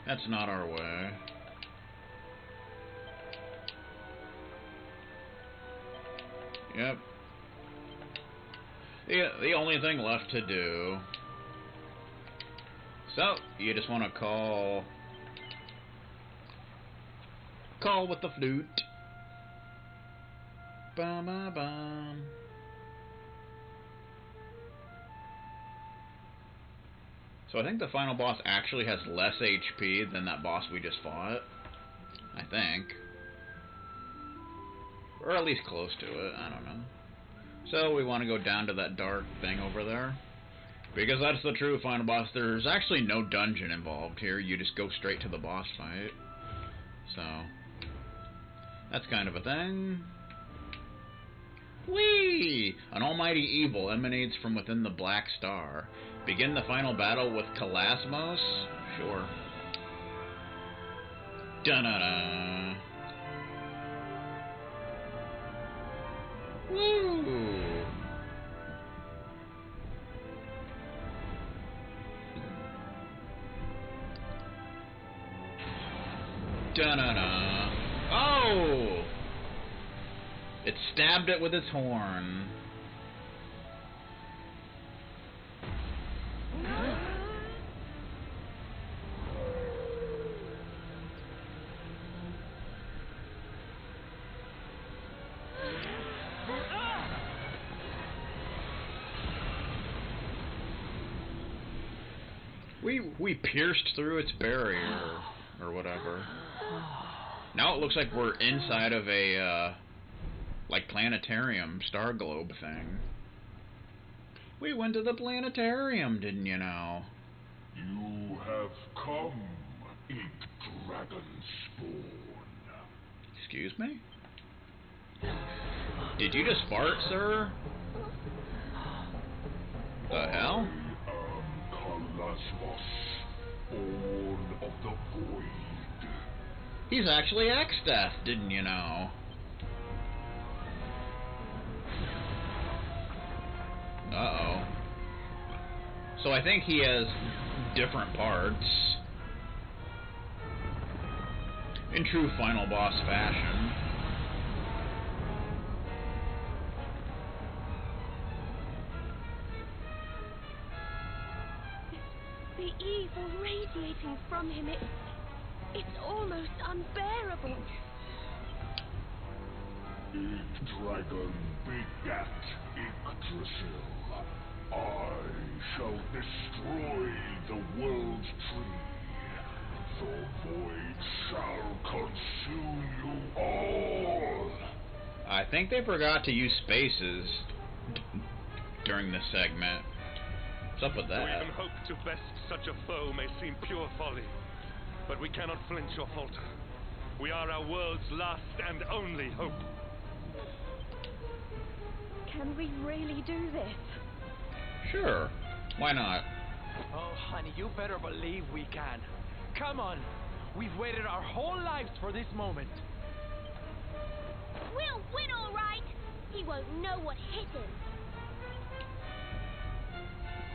That's not our way. Yep. The only thing left to do... So, you just want to call with the flute. Bum, bum, bum. So I think the final boss actually has less HP than that boss we just fought. I think. Or at least close to it, I don't know. So we want to go down to that dark thing over there. Because that's the true final boss. There's actually no dungeon involved here. You just go straight to the boss fight. So, that's kind of a thing. Whee! An almighty evil emanates from within the Black Star. Begin the final battle with Kalasmos? Sure. Da-da-da. Woo! Da-da-da. Oh! It stabbed it with its horn. We pierced through its barrier, or whatever. Now it looks like we're inside of a, like, planetarium, star globe thing. We went to the planetarium, didn't you know? You have come, ink dragon spawn. Excuse me? Did you just fart, sir? The hell? Kalasmos, born of the void. He's actually X-Death, didn't you know? Uh-oh. So I think he has different parts. In true final boss fashion. The evil radiating from him, it's almost unbearable. Ink dragon begat Yggdrasil. I shall destroy the world tree. The void shall consume you all. I think they forgot to use spaces during this segment. What's up with that? To even hope to best such a foe may seem pure folly, but we cannot flinch or falter. We are our world's last and only hope. Can we really do this? Sure. Why not? Oh, honey, you better believe we can. Come on. We've waited our whole lives for this moment. We'll win, all right. He won't know what hit him.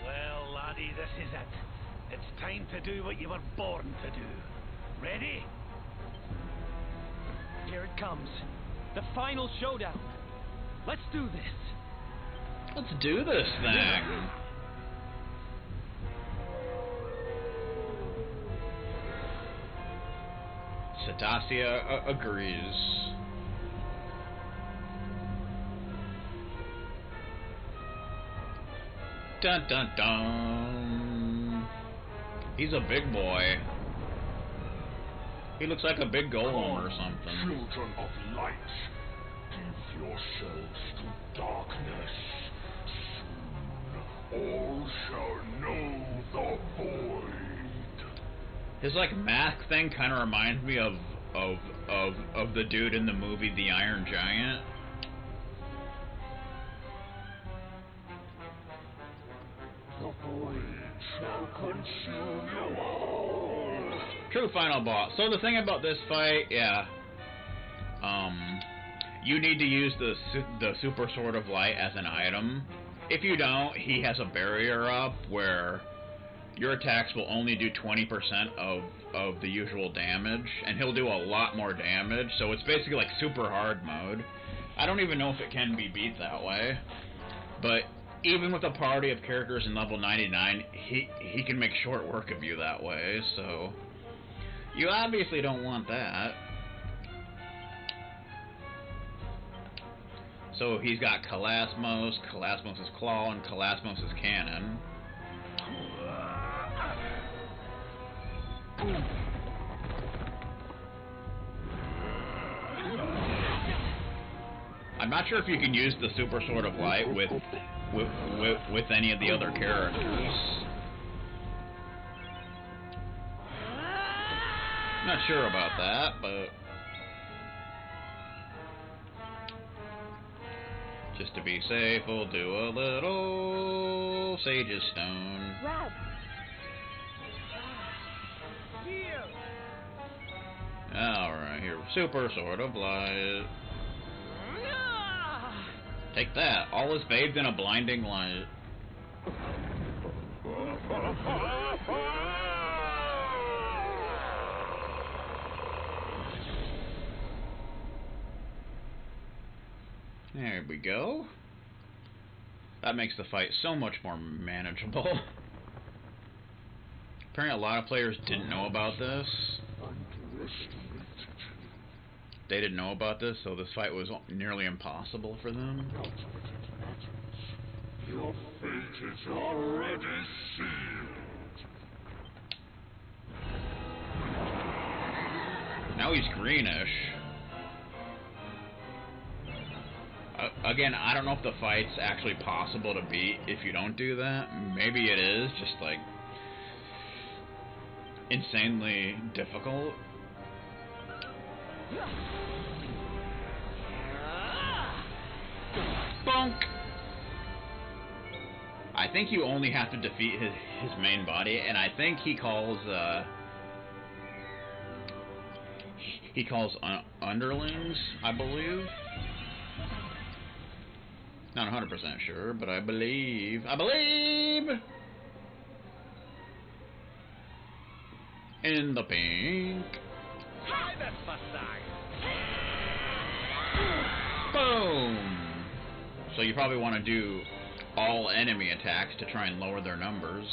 Well, laddie, this is it. It's time to do what you were born to do. Ready? Here it comes. The final showdown. Let's do this. Let's do this thing. Cetacia agrees. Dun dun dun. He's a big boy. He looks like a big golem or something. Children of light, give yourselves to darkness. Soon all shall know the void. His like mask thing kind of reminds me of the dude in the movie The Iron Giant. The void shall consume you all. True final boss. So the thing about this fight, yeah, you need to use the super sword of light as an item. If you don't, he has a barrier up where your attacks will only do 20% of the usual damage, and he'll do a lot more damage, so it's basically like super hard mode. I don't even know if it can be beat that way, but even with a party of characters in level 99, he can make short work of you that way, so you obviously don't want that. So he's got Kalasmos, Kalasmos' Claw, and Kalasmos' Cannon. I'm not sure if you can use the Super Sword of Light with any of the other characters. Not sure about that, but just to be safe, we'll do a little Sage's Stone. Rab. Alright, here, Super Sword of Light. Take that, all is bathed in a blinding light. There we go. That makes the fight so much more manageable. Apparently a lot of players didn't know about this. They didn't know about this, so this fight was nearly impossible for them. Your fate is already sealed. Now he's greenish. Again, I don't know if the fight's actually possible to beat if you don't do that. Maybe it is, just like insanely difficult. Bonk! I think you only have to defeat his main body, and I think he calls underlings, I believe. Not 100% sure, but I believe in the pink. Boom! So you probably want to do all enemy attacks to try and lower their numbers.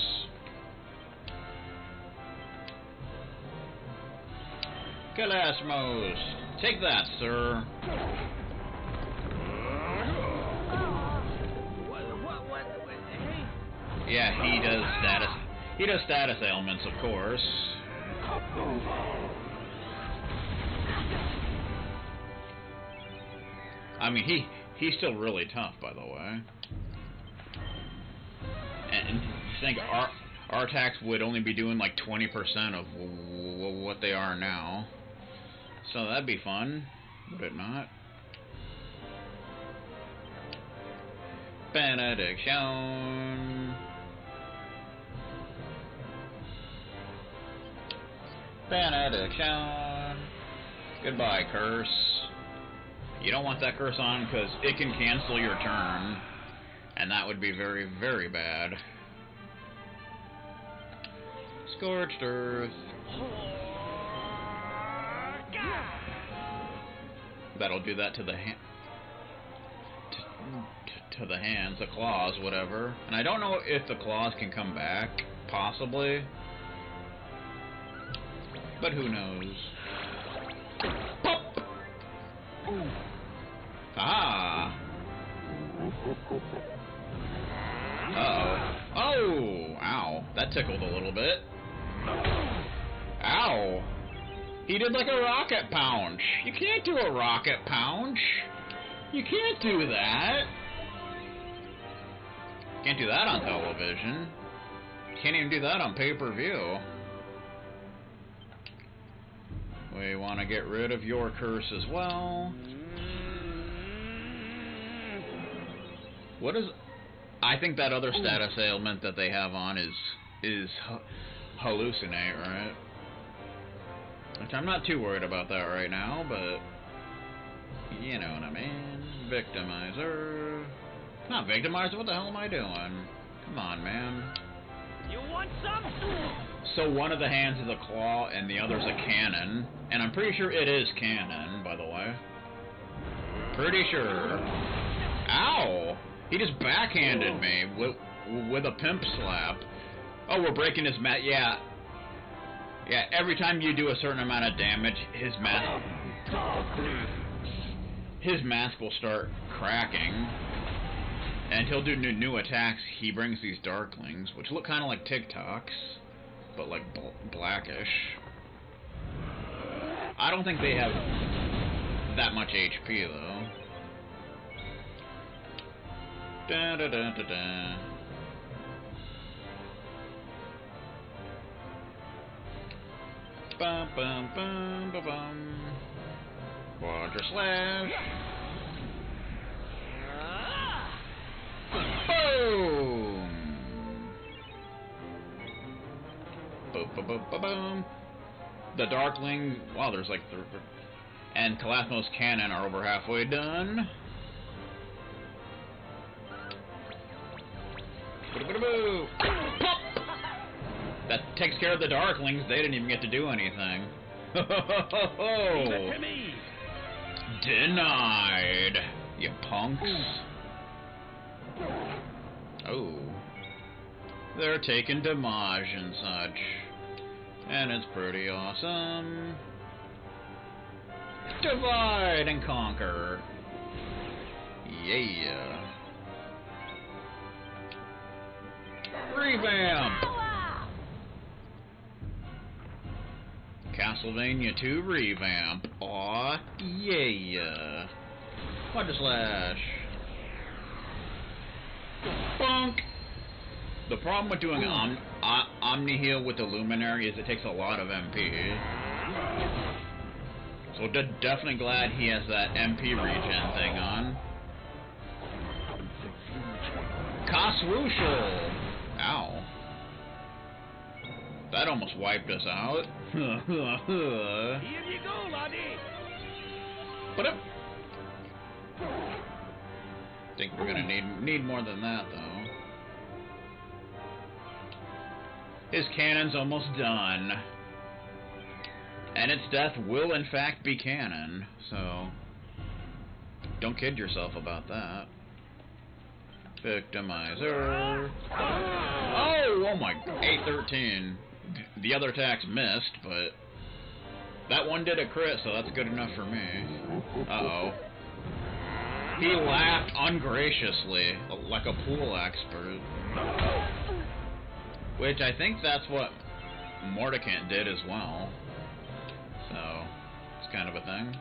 Kalasmos! Take that, sir! Yeah, he does status ailments, of course. I mean, he's still really tough, by the way. And just think, our attacks would only be doing like 20% of what they are now. So that'd be fun, would it not? Benediction. Benediction. Goodbye, curse. You don't want that curse on because it can cancel your turn, and that would be very, very bad. Scorched Earth. That'll do that to the to the hands, the claws, whatever. And I don't know if the claws can come back, possibly. But who knows? Pop! Ah! Uh-oh. Oh! Ow. That tickled a little bit. Ow! He did like a rocket punch. You can't do a rocket punch. You can't do that. Can't do that on television. Can't even do that on pay-per-view. We want to get rid of your curse as well. What is... I think that other status ailment that they have on is hallucinate, right? Which I'm not too worried about that right now, but... You know what I mean. Victimizer. Not Victimizer, what the hell am I doing? Come on, man. You want some? So one of the hands is a claw and the other's a cannon. And I'm pretty sure it is cannon, by the way. Pretty sure. Ow! He just backhanded me with a pimp slap. Oh, we're breaking his mat. Yeah. Yeah, every time you do a certain amount of damage, his mask will start cracking. And he'll do new attacks. He brings these darklings, which look kind of like TikToks, but like blackish. I don't think they have that much HP though. Da da da da da. Bum bum bum bum bum. Quadra slash. Boom! Boom, boom, boom, boom, boom. The Darkling, wow, there's like and Kalasmos Cannon are over halfway done. Pop! That takes care of the Darklings. They didn't even get to do anything. Denied, you punks. Oh. They're taking damage and such. And it's pretty awesome. Divide and conquer. Yeah. Revamp. Castlevania 2 Revamp. Aw, yeah. Quadra slash. Bonk! The problem with doing Omni Heal with the Luminary is it takes a lot of MP. So definitely glad he has that MP regen thing on. Kaswooshel! Ow. That almost wiped us out. Here you go, laddie. But think we're gonna need more than that though. His cannon's almost done. And its death will in fact be canon, so don't kid yourself about that. Victimizer. Oh my, 813. The other attacks missed, but that one did a crit, so that's good enough for me. Uh-oh. He laughed ungraciously, like a pool expert. Which I think that's what Mordecant did as well. So, it's kind of a thing.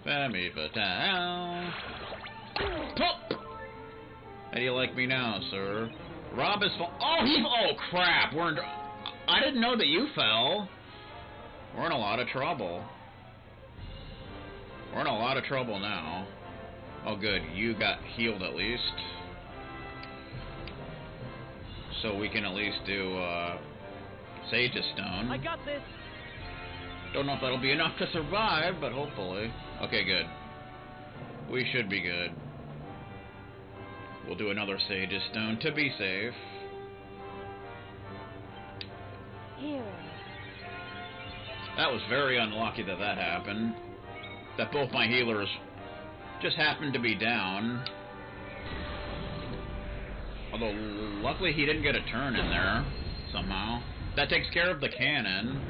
Femi Fatale. Pop! How do you like me now, sir? Rob is oh crap! I didn't know that you fell. We're in a lot of trouble. We're in a lot of trouble now. Oh good, you got healed at least. So we can at least do Sage's Stone. I got this. Don't know if that'll be enough to survive, but hopefully. Okay, good. We should be good. We'll do another Sage's Stone to be safe. Here. That was very unlucky that happened. That both my healers just happened to be down. Although, luckily he didn't get a turn in there, somehow. That takes care of the cannon.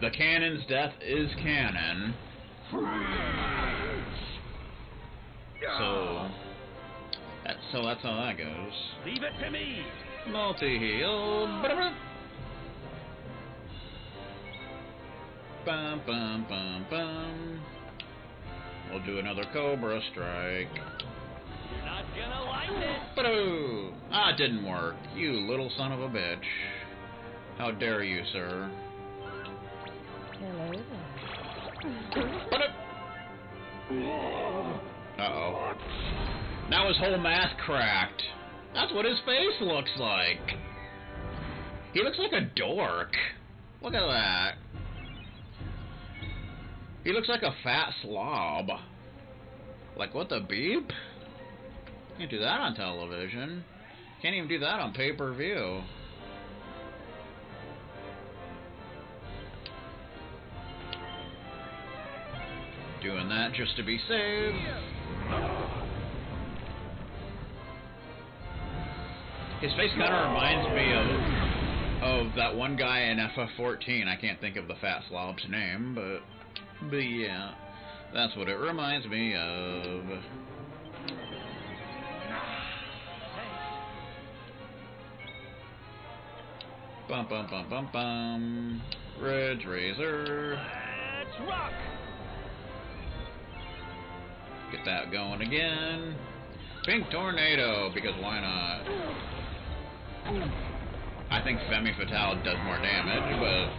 The cannon's death is canon. So that's how that goes. Leave it to me. Multi-heal. Bum bum bum bum. We'll do another Cobra Strike. You're not gonna like this. Ba-doo! Ah, it didn't work. You little son of a bitch. How dare you, sir? Hello there. Uh-oh. Now his whole mask cracked. That's what his face looks like. He looks like a dork. Look at that. He looks like a fat slob. Like, what the beep? Can't do that on television. Can't even do that on pay-per-view. Doing that just to be safe. His face kind of reminds me of that one guy in FF14. I can't think of the fat slob's name, but yeah, that's what it reminds me of. Bum bum bum bum bum. Ridge Razor. Let's rock! Get that going again. Pink Tornado, because why not? I think Femme Fatale does more damage, but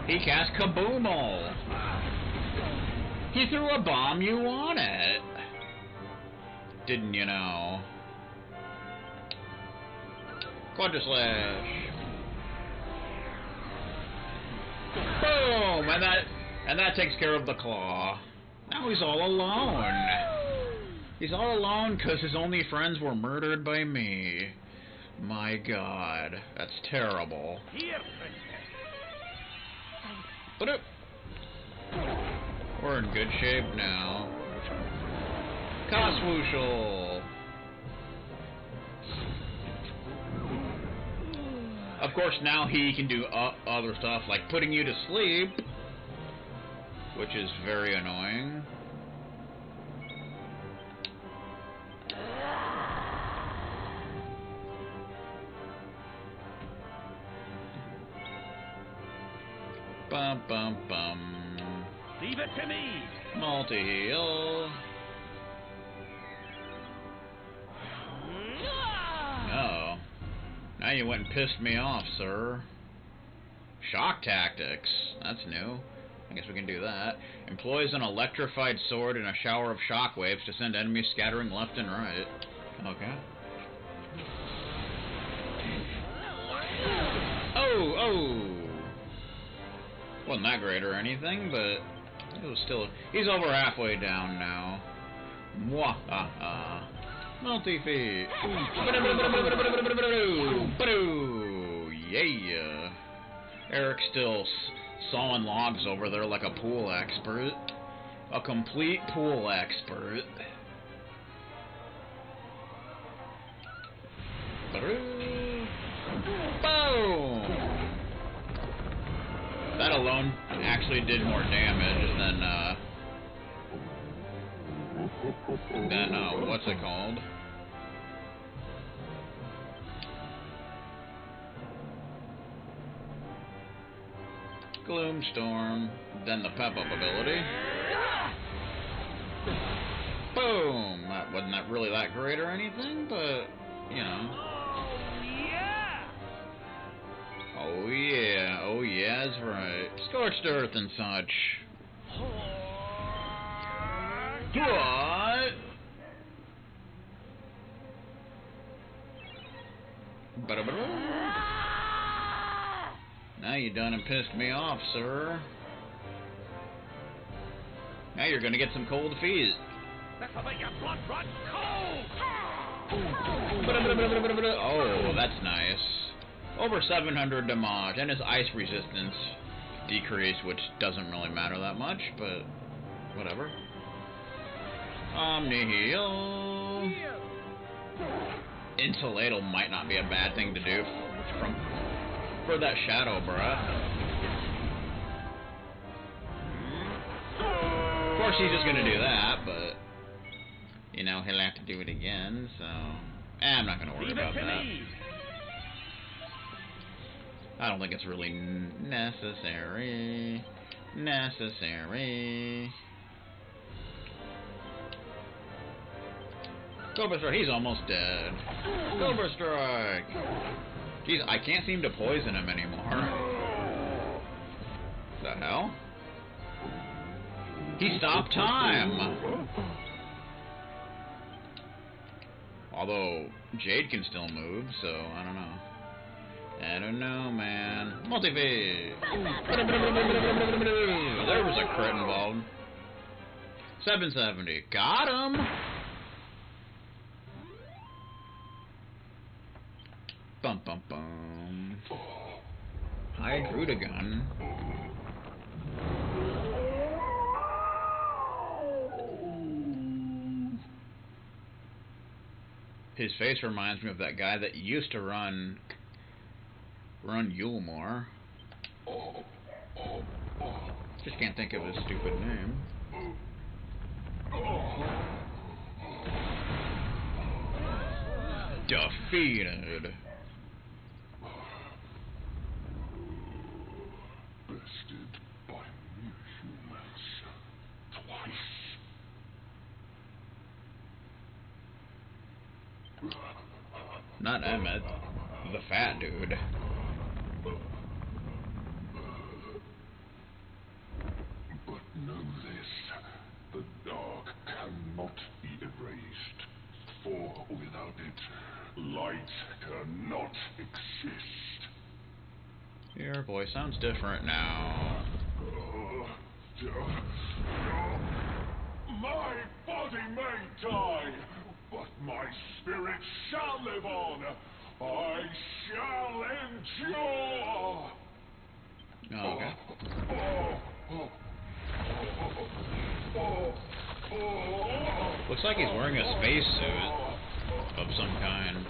he cast Kaboomal. He threw a bomb, you want it. Didn't you know? Quadra Slash. Boom! And that takes care of the claw. Now he's all alone. He's all alone because his only friends were murdered by me. My God, that's terrible. Here, But we're in good shape now. Coswooshel. Of course, now he can do other stuff like putting you to sleep, which is very annoying. Bum bum bum. leave it to me. Multi-heal. Oh. Now you went and pissed me off, sir. Shock tactics. That's new. I guess we can do that. Employs an electrified sword and a shower of shockwaves to send enemies scattering left and right. Okay. Oh! Wasn't that great or anything, but it was still... He's over halfway down now. Mwahaha. Multi-feet. Yeah. Eric's still sawing logs over there like a pool expert. A complete pool expert. Boom! That alone actually did more damage than what's it called? Gloomstorm, then the pep-up ability. Boom! Wasn't that really that great or anything, but, you know. Oh yeah, that's right. Scorched Earth and such. What? Now you done and pissed me off, sir. Now you're gonna get some cold feet. That'll make your blood run cold. Oh, that's nice. Over 700 damage, and his ice resistance decreased, which doesn't really matter that much, but whatever. Omni-heal. Insulatal might not be a bad thing to do for that shadow breath. Of course he's just gonna do that, but you know, he'll have to do it again, so I'm not gonna worry about that. I don't think it's really necessary. Cobra Strike, he's almost dead. Cobra Strike! Jeez, I can't seem to poison him anymore. The hell? He stopped time! Although, Jade can still move, so I don't know. I don't know, man. Multi-phase! There was a crit involved. 770. Got him! I drew the gun. His face reminds me of that guy that used to run Yulmore. Just can't think of his stupid name. Defeated. Bested by new humans twice. Not Emmett, the fat dude. But know this, the dark cannot be erased, for without it, light cannot exist. Your voice sounds different now. My body may die, but my spirit shall live on. I shall endure. Oh, okay. Looks like he's wearing a spacesuit of some kind.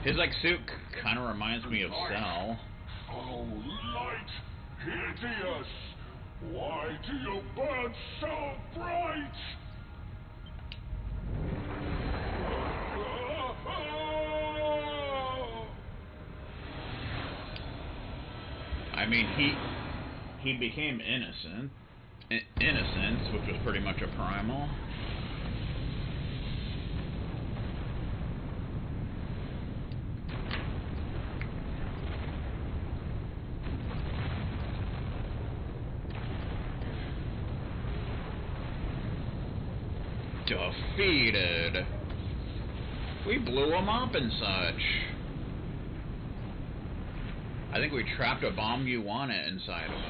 His suit kind of reminds me of Cell. Oh, light, hideous! Why do you burn so bright? I mean, he became innocent, innocence, which was pretty much a primal. Defeated. We blew him up and such. I think we trapped a bomb you want it inside of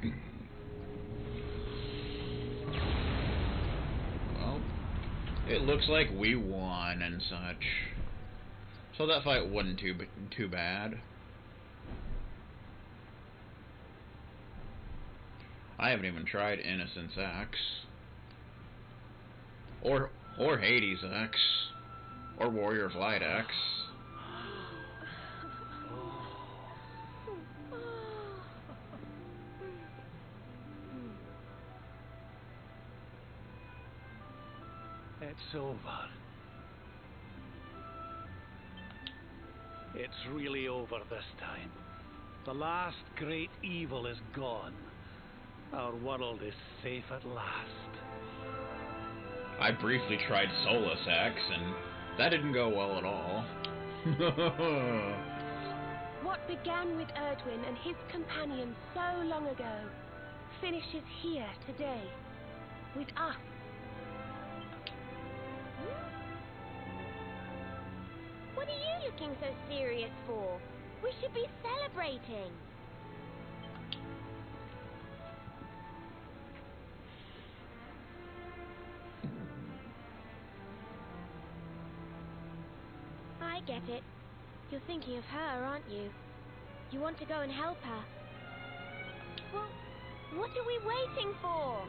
him. Well, it looks like we won and such. So that fight wasn't too bad. I haven't even tried Innocence X. Or Hades X. Or Warrior Flight X. It's over. It's really over this time. The last great evil is gone. Our world is safe at last. I briefly tried Solus X, and that didn't go well at all. What began with Erdwin and his companions so long ago finishes here today, with us. What are you looking so serious for? We should be celebrating. I get it. You're thinking of her, aren't you? You want to go and help her. Well, what are we waiting for?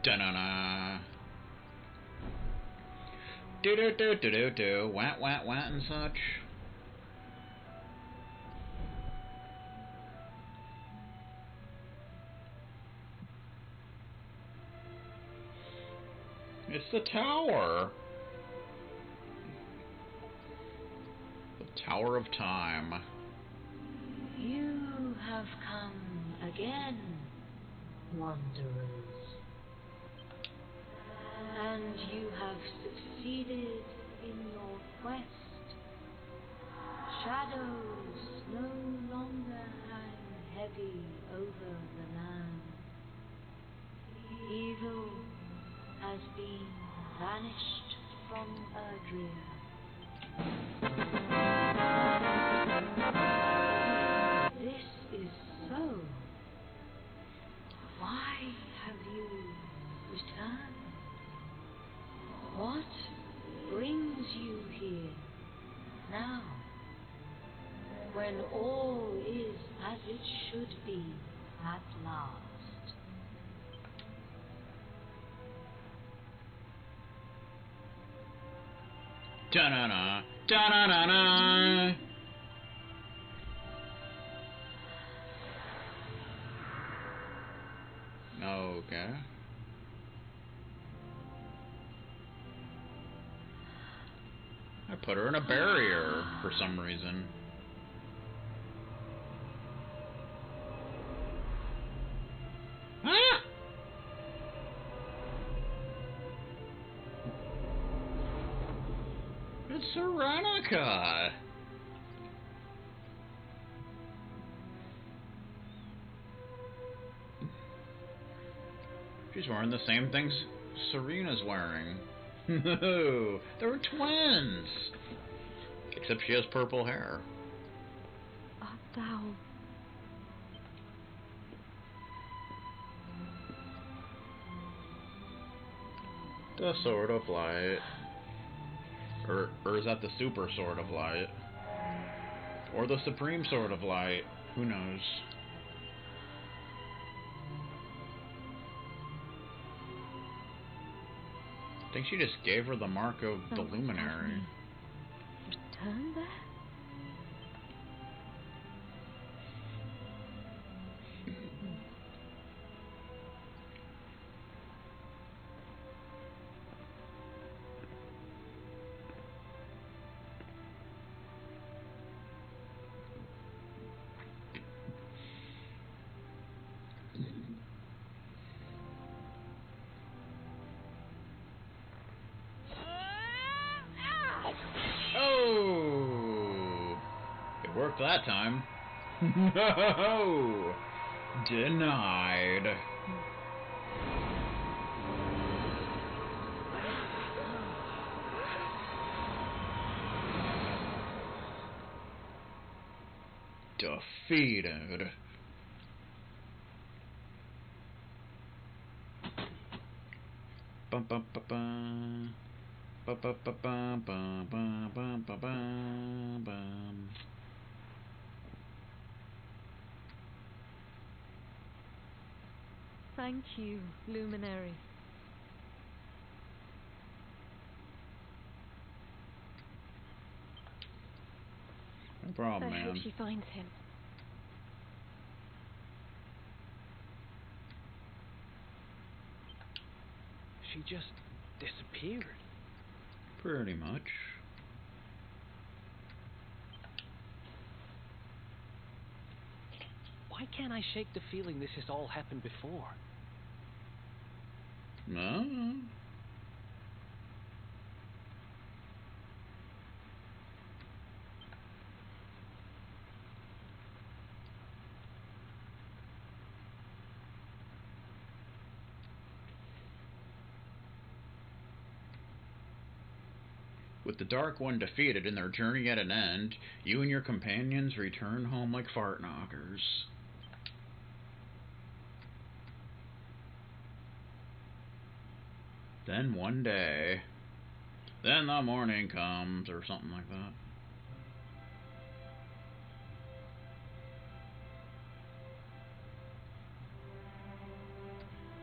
Da-na-na. Do-do-do-do-do-do. Wah, wah, wah, and such. It's the tower. The Tower of Time. You have come again, wanderers. And you have succeeded in your quest. Shadows no longer hang heavy over the land. Evil has been banished from Erdrea. This is so. when all is as it should be at last. Da-na-na, da-na-na-na. Okay. I put her in a barrier for some reason. Ah! It's Serenica! She's wearing the same things Serena's wearing. No, they're twins! Except she has purple hair. Art thou? The Sword of Light. Or is that the Super Sword of Light? Or the Supreme Sword of Light? Who knows? I think she just gave her the mark of the Luminary. Return there? Oh! It worked that time. No! Denied. Defeated. Bum bum ba bum. Ba ba ba bum bum bum bum ba bum bum. Thank you, Luminary. No problem, I hope man. she finds him. She just disappeared. Pretty much. Why can't I shake the feeling this has all happened before? No. With the Dark One defeated and their journey at an end, you and your companions return home like fart knockers. Then one day, then the morning comes, or something like that.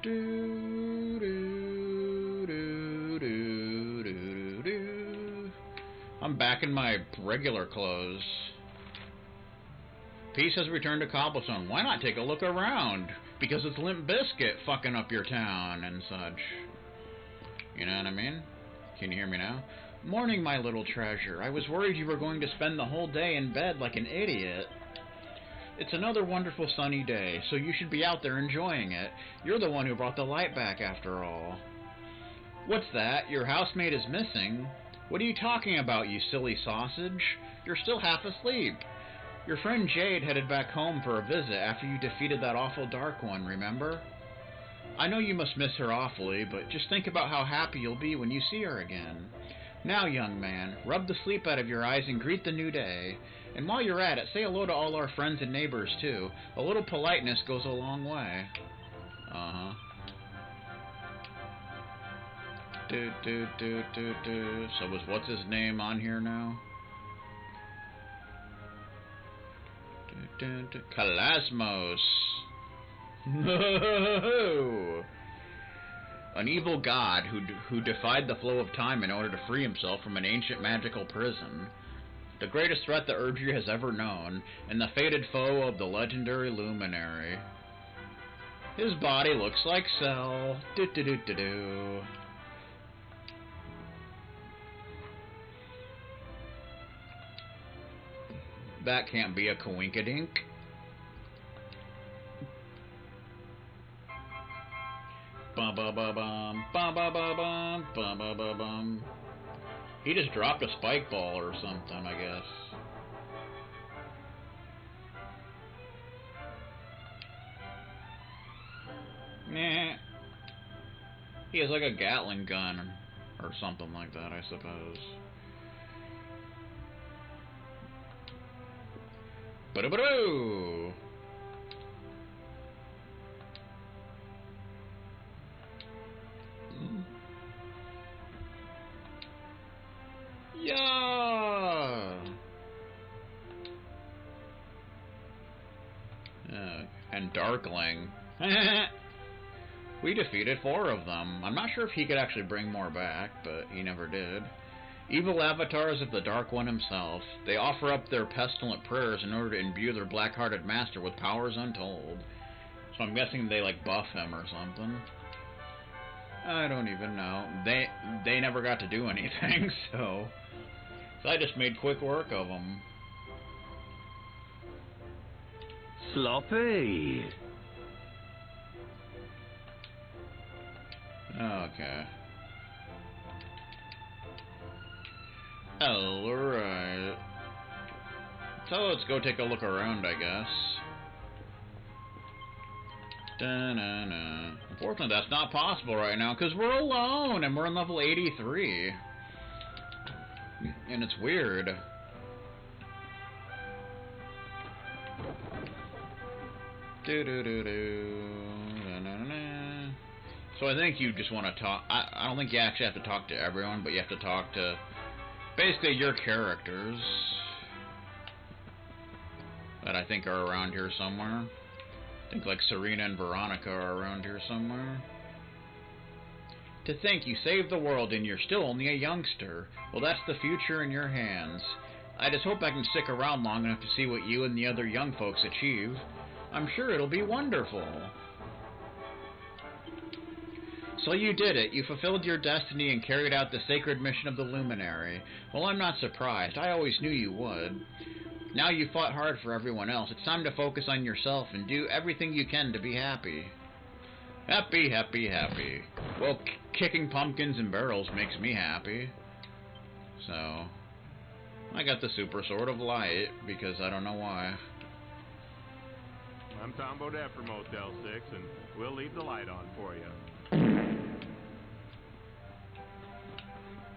Do, do, do, do, do, do. I'm back in my regular clothes. Peace has returned to Cobblestone. Why not take a look around? Because it's Limp Bizkit fucking up your town and such. You know what I mean? Can you hear me now? Morning, my little treasure. I was worried you were going to spend the whole day in bed like an idiot. It's another wonderful sunny day, so you should be out there enjoying it. You're the one who brought the light back after all. What's that? Your housemate is missing? What are you talking about, you silly sausage? You're still half asleep. Your friend Jade headed back home for a visit after you defeated that awful Dark One, remember? I know you must miss her awfully, but just think about how happy you'll be when you see her again. Now, young man, rub the sleep out of your eyes and greet the new day. And while you're at it, say hello to all our friends and neighbors, too. A little politeness goes a long way. Uh-huh. So what's his name on here now? Kalasmos. No. An evil god who defied the flow of time in order to free himself from an ancient magical prison. The greatest threat the Erdtree has ever known, and the fated foe of the legendary luminary. His body looks like Cell. Do-do-do-do-do. That can't be a coinkadink. Bum ba ba bum, bum ba ba bum, bum ba ba bum. He just dropped a spike ball or something, I guess. Nah. He has like a Gatling gun or something like that, I suppose. Ba-da-ba-doo! Yeah! And Darkling. We defeated 4 of them. I'm not sure if he could actually bring more back, but he never did. Evil avatars of the Dark One himself. They offer up their pestilent prayers in order to imbue their black-hearted master with powers untold. So I'm guessing they, like, buff him or something. I don't even know. They never got to do anything, so I just made quick work of them. Sloppy. Okay. Alright. So let's go take a look around, I guess. Da-na-na. Unfortunately, that's not possible right now, because we're alone, and we're on level 83. And it's weird. Do-do-do-do. Da-na-na-na. So I think you just want to talk... I don't think you actually have to talk to everyone, but you have to talk to... basically your characters. That I think are around here somewhere. I think like Serena and Veronica are around here somewhere. To think you saved the world and you're still only a youngster. Well, that's the future in your hands. I just hope I can stick around long enough to see what you and the other young folks achieve. I'm sure it'll be wonderful. So you did it. You fulfilled your destiny and carried out the sacred mission of the Luminary. Well, I'm not surprised. I always knew you would. Now you fought hard for everyone else. It's time to focus on yourself and do everything you can to be happy. Happy, happy, happy. Well, kicking pumpkins and barrels makes me happy. So, I got the Super Sword of Light, because I don't know why. I'm Tom Bodette from Motel 6, and we'll leave the light on for you.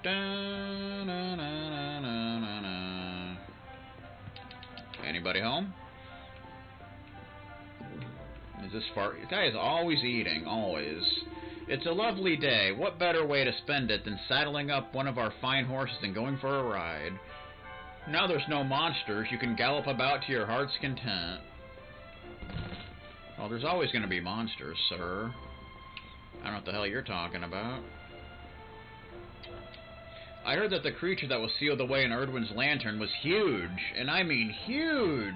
Da-na-na-na-na-na. Anybody home? Is this far? This guy is always eating, always. It's a lovely day. What better way to spend it than saddling up one of our fine horses and going for a ride? Now there's no monsters. You can gallop about to your heart's content. Well, there's always going to be monsters, sir. I don't know what the hell you're talking about. I heard that the creature that was sealed away in Erdwin's lantern was huge, and I mean huge.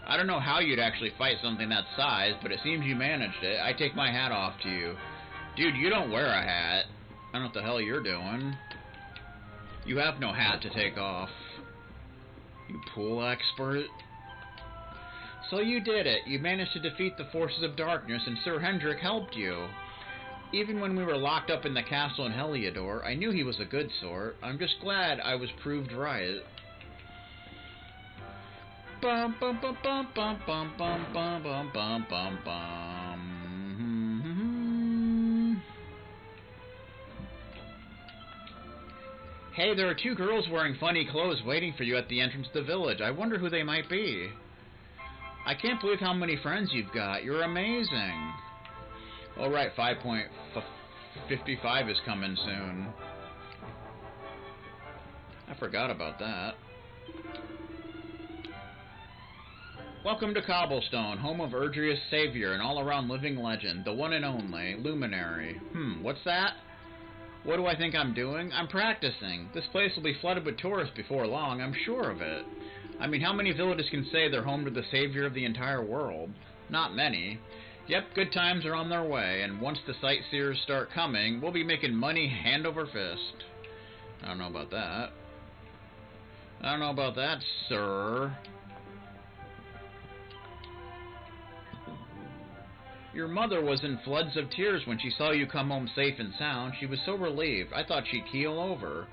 I don't know how you'd actually fight something that size, but it seems you managed it. I take my hat off to you. Dude, you don't wear a hat. I don't know what the hell you're doing. You have no hat to take off. You pool expert. So you did it. You managed to defeat the forces of darkness, and Sir Hendrik helped you. Even when we were locked up in the castle in Heliodor, I knew he was a good sort. I'm just glad I was proved right. Bum bum bum bum bum bum bum bum bum bum bum bum. Hey, there are 2 girls wearing funny clothes waiting for you at the entrance to the village. I wonder who they might be. I can't believe how many friends you've got. You're amazing. Oh, right, 5.55 is coming soon. I forgot about that. Welcome to Cobblestone, home of Erdria's savior and all-around living legend, the one and only, Luminary. What's that? What do I think I'm doing? I'm practicing. This place will be flooded with tourists before long, I'm sure of it. I mean, how many villages can say they're home to the savior of the entire world? Not many. Yep, good times are on their way, and once the sightseers start coming, we'll be making money hand over fist. I don't know about that. I don't know about that, sir. Your mother was in floods of tears when she saw you come home safe and sound. She was so relieved. I thought she'd keel over.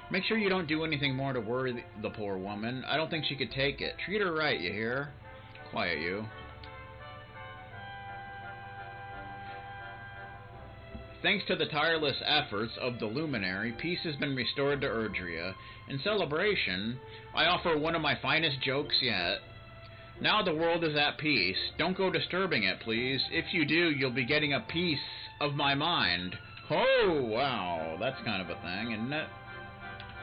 Make sure you don't do anything more to worry the poor woman. I don't think she could take it. Treat her right, you hear? Quiet, you. Thanks to the tireless efforts of the Luminary, peace has been restored to Erdria. In celebration, I offer one of my finest jokes yet. Now the world is at peace. Don't go disturbing it, please. If you do, you'll be getting a piece of my mind. Oh, wow. That's kind of a thing, isn't it?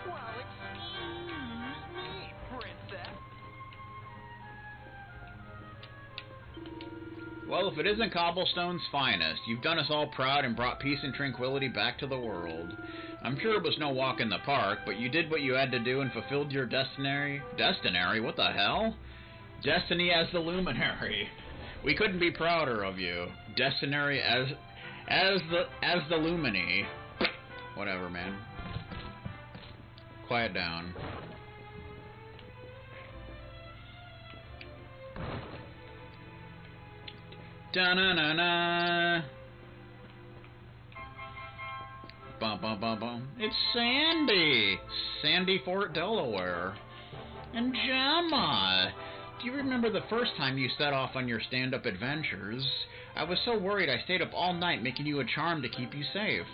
Well, excuse me, princess. Well, if it isn't Cobblestone's finest, you've done us all proud and brought peace and tranquility back to the world. I'm sure it was no walk in the park, but you did what you had to do and fulfilled your destiny. Destiny? What the hell? Destiny as the Luminary. We couldn't be prouder of you. Destiny as the Lumini. Whatever, man. Quiet down. Da-na-na-na. Bum bum bum bum. It's Sandy. Sandy Fort, Delaware. And Gemma. Do you remember the first time you set off on your stand-up adventures? I was so worried I stayed up all night making you a charm to keep you safe.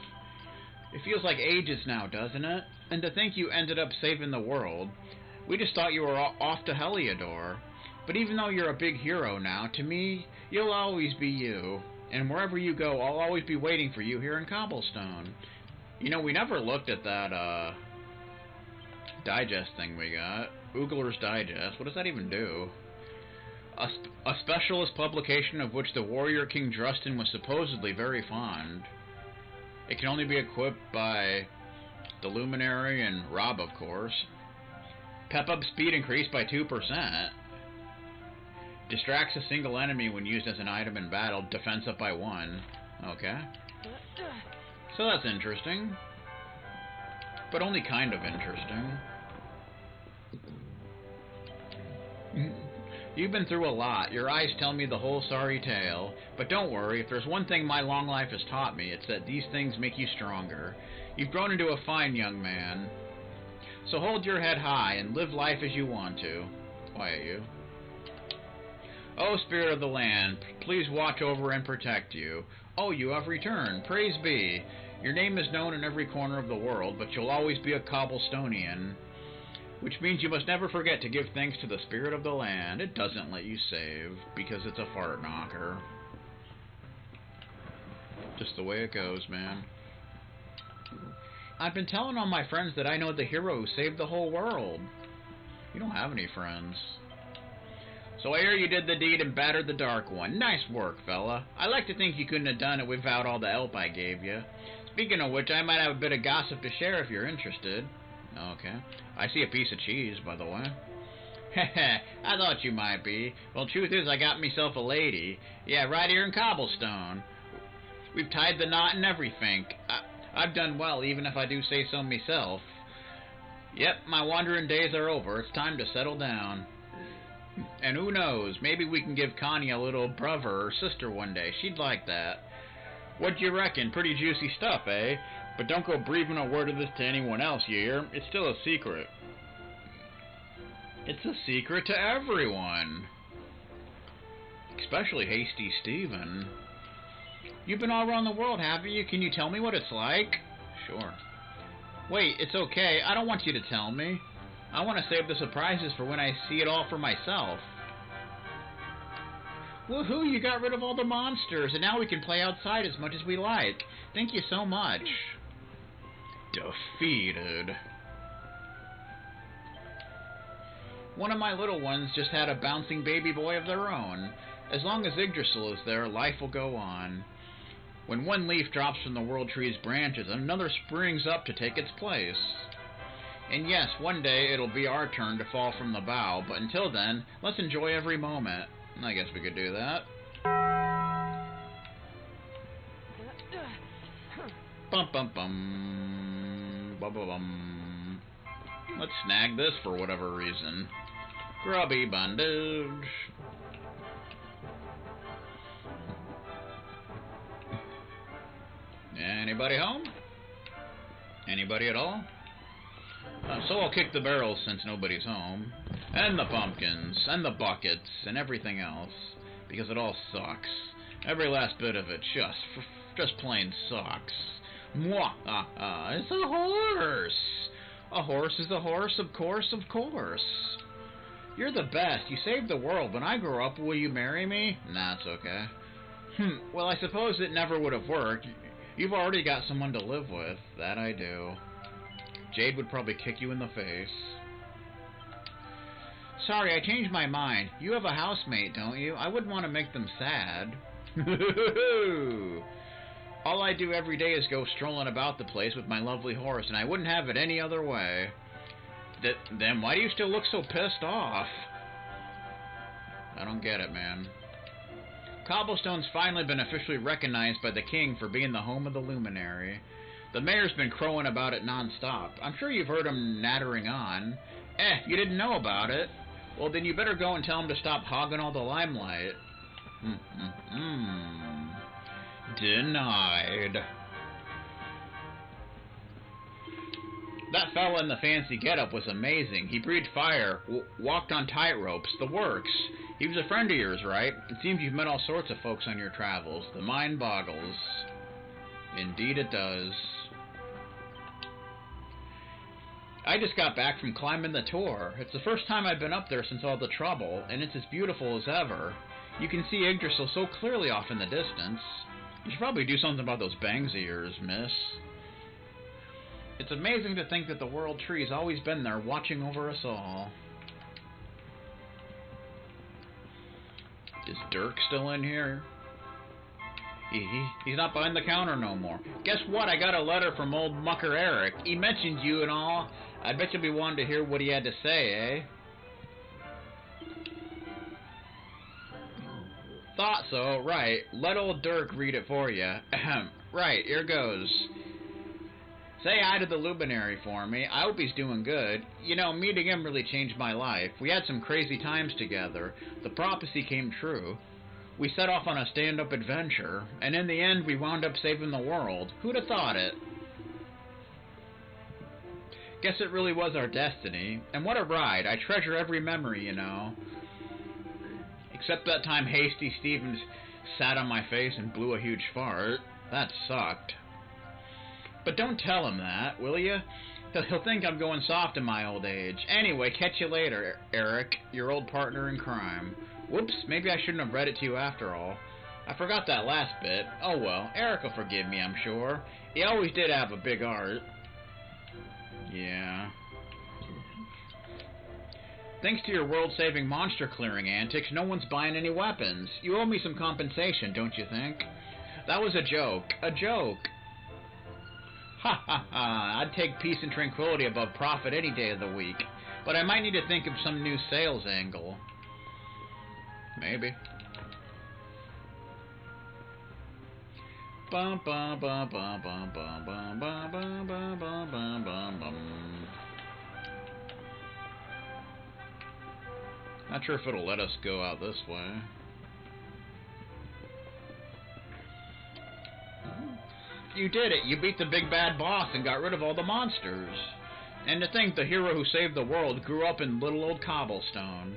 It feels like ages now, doesn't it? And to think you ended up saving the world. We just thought you were off to Heliodor. But even though you're a big hero now, to me, you'll always be you. And wherever you go, I'll always be waiting for you here in Cobblestone. You know, we never looked at that, digest thing we got. Oogler's Digest. What does that even do? A specialist publication of which the warrior King Drustin was supposedly very fond. It can only be equipped by the Luminary and Rob, of course. Pep-up speed increased by 2%. Distracts a single enemy when used as an item in battle. Defense up by 1. Okay. So that's interesting. But only kind of interesting. You've been through a lot. Your eyes tell me the whole sorry tale. But don't worry, if there's one thing my long life has taught me, it's that these things make you stronger. You've grown into a fine young man. So hold your head high and live life as you want to. Quiet, you. Oh, Spirit of the Land, please watch over and protect you. Oh, you have returned. Praise be. Your name is known in every corner of the world, but you'll always be a Cobblestonian. Which means you must never forget to give thanks to the Spirit of the Land. It doesn't let you save, because it's a fart knocker. Just the way it goes, man. I've been telling all my friends that I know the hero who saved the whole world. You don't have any friends. So I hear you did the deed and battered the Dark One. Nice work, fella. I like to think you couldn't have done it without all the help I gave you. Speaking of which, I might have a bit of gossip to share if you're interested. Okay. I see a piece of cheese, by the way. Heh, I thought you might be. Well, truth is, I got myself a lady. Yeah, right here in Cobblestone. We've tied the knot and everything. I've done well, even if I do say so myself. Yep, my wandering days are over. It's time to settle down. And who knows, maybe we can give Connie a little brother or sister one day. She'd like that. What do you reckon? Pretty juicy stuff, eh? But don't go breathing a word of this to anyone else, you hear? It's still a secret. It's a secret to everyone. Especially Hasty Steven. You've been all around the world, haven't you? Can you tell me what it's like? Sure. Wait, it's okay. I don't want you to tell me. I want to save the surprises for when I see it all for myself. Woohoo, you got rid of all the monsters, and now we can play outside as much as we like. Thank you so much. Defeated. One of my little ones just had a bouncing baby boy of their own. As long as Yggdrasil is there, life will go on. When one leaf drops from the world tree's branches, another springs up to take its place. And yes, one day it'll be our turn to fall from the bough, but until then, let's enjoy every moment. I guess we could do that. Bum bum bum. Bum bum bum. Let's snag this for whatever reason. Grubby bandage. Anybody home? Anybody at all? So I'll kick the barrels since nobody's home. And the pumpkins, and the buckets, and everything else. Because it all sucks. Every last bit of it just plain sucks. Mwah! It's a horse! A horse is a horse, of course, of course. You're the best. You saved the world. When I grow up, will you marry me? Nah, it's okay. Well, I suppose it never would have worked. You've already got someone to live with. That I do. Jade would probably kick you in the face. Sorry, I changed my mind. You have a housemate, don't you? I wouldn't want to make them sad. All I do every day is go strolling about the place with my lovely horse, and I wouldn't have it any other way. Then why do you still look so pissed off? I don't get it, man. Cobblestone's finally been officially recognized by the king for being the home of the luminary. The mayor's been crowing about it non-stop. I'm sure you've heard him nattering on. You didn't know about it? Well, then you better go and tell him to stop hogging all the limelight. Denied. That fella in the fancy getup was amazing. He breathed fire, walked on tightropes, the works. He was a friend of yours, right? It seems you've met all sorts of folks on your travels. The mind boggles. Indeed it does. I just got back from climbing the Tor. It's the first time I've been up there since all the trouble, and it's as beautiful as ever. You can see Yggdrasil so clearly off in the distance. You should probably do something about those bangs of yours, miss. It's amazing to think that the world tree's always been there watching over us all. Is Dirk still in here? He's not behind the counter no more. Guess what? I got a letter from old mucker Eric. He mentioned you and all. I bet you'll be wanting to hear what he had to say, eh? Thought so, right. Let old Dirk read it for you. Right, here goes. Say hi to the luminary for me. I hope he's doing good. You know, meeting him really changed my life. We had some crazy times together. The prophecy came true. We set off on a stand-up adventure, and in the end we wound up saving the world. Who'd have thought it? Guess it really was our destiny. And what a ride. I treasure every memory, you know. Except that time Hasty Stevens sat on my face and blew a huge fart. That sucked. But don't tell him that, will you? He'll think I'm going soft in my old age. Anyway, catch you later, Eric, your old partner in crime. Whoops, maybe I shouldn't have read it to you after all. I forgot that last bit. Oh well, Eric will forgive me, I'm sure. He always did have a big heart. Yeah. Thanks to your world-saving monster-clearing antics, no one's buying any weapons. You owe me some compensation, don't you think? That was a joke. A joke. Ha ha ha. I'd take peace and tranquility above profit any day of the week. But I might need to think of some new sales angle. Maybe. Bum bum bum bum bum bum bum bum bum bum bum bum bum bum. Not sure if it'll let us go out this way. You did it. You beat the big bad boss and got rid of all the monsters. And to think the hero who saved the world grew up in little old Cobblestone.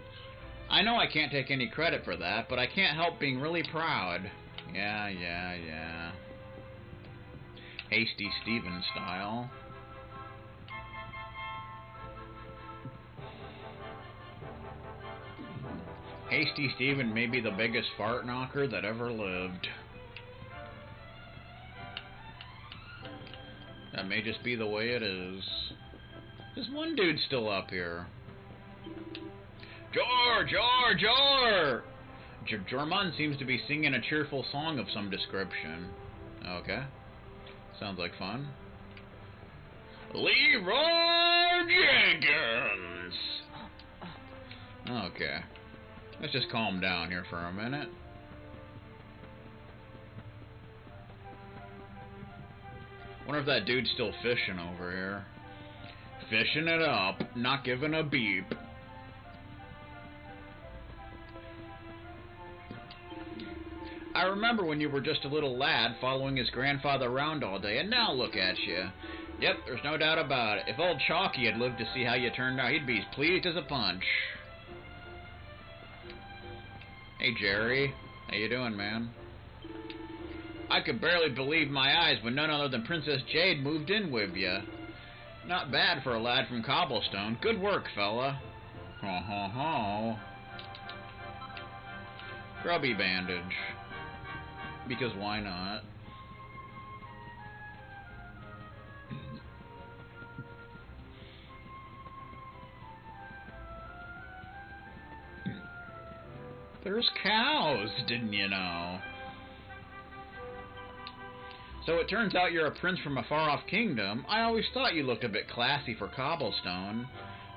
I know I can't take any credit for that, but I can't help being really proud. Yeah. Hasty Stevens style. Hasty Steven may be the biggest fart knocker that ever lived. That may just be the way it is. There's one dude still up here. Jor, Jor, Jor! Jormund seems to be singing a cheerful song of some description. Okay. Sounds like fun. Leroy Jenkins! Okay. Let's just calm down here for a minute. Wonder if that dude's still fishing over here. Fishing it up, not giving a beep. I remember when you were just a little lad following his grandfather around all day, and now look at you. Yep, there's no doubt about it. If old Chalky had lived to see how you turned out, he'd be as pleased as a punch. Hey, Jerry. How you doing, man? I could barely believe my eyes when none other than Princess Jade moved in with you. Not bad for a lad from Cobblestone. Good work, fella. Ho ho ho. Grubby bandage. Because why not? There's cows, didn't you know? So it turns out you're a prince from a far-off kingdom. I always thought you looked a bit classy for Cobblestone.